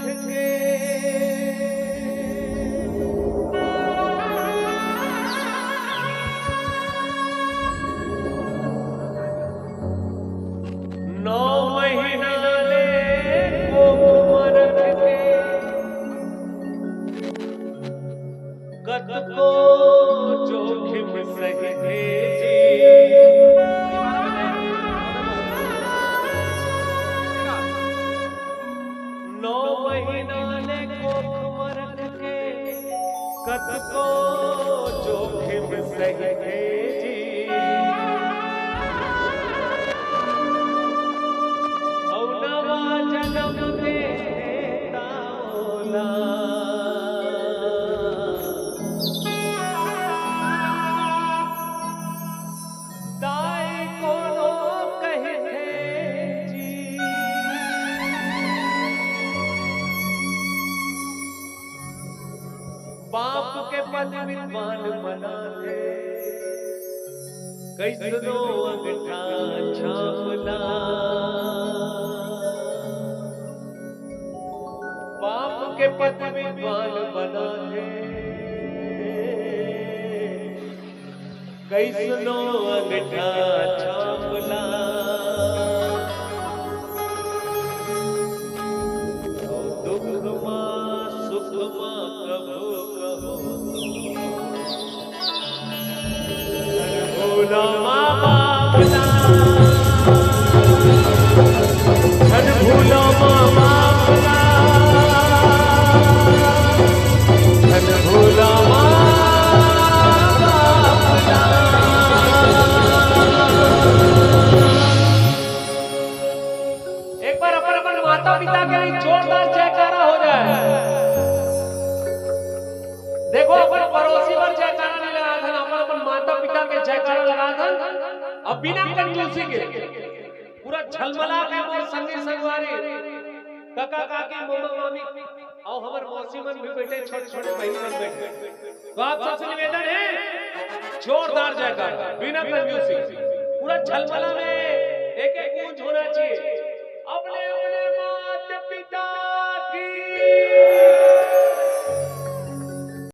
के नौ महीना ले कोख रख के कत को जोखिम सहे जी। नौ महीना ले कोख रख के कत को जोखिम सहे जी। औनवा जन्म देता ओला दाई कोनो कहते जी। बाप के पद विद्वान बना दे कैसनो अंगठा छापला। बाप के पद विद्वान बना दे कैसनो अंगठा छापला। दुख मां सुख मां कभो कहो भूला मां बाप ना धन भूलो मां बाप ना धन भूला मां बाप ना। एक बार अपन माता पिता के लिए जोरदार जयकारा हो जाए। देखो अपन पड़ोसी पर जयकारा नहीं लगा था, अपन माता पिता के जयकारा लगा था। अब बिना कंजूसी के पूरा झलमला के मोर संगी संगवारी काका काकी मामा मामी और हमर मौसी मन भी बैठे, छोटे छोटे बहन मन बैठे। तो आप सबसे निवेदन है जोरदार जयकारा बिना कंजूसी पूरा झलमला में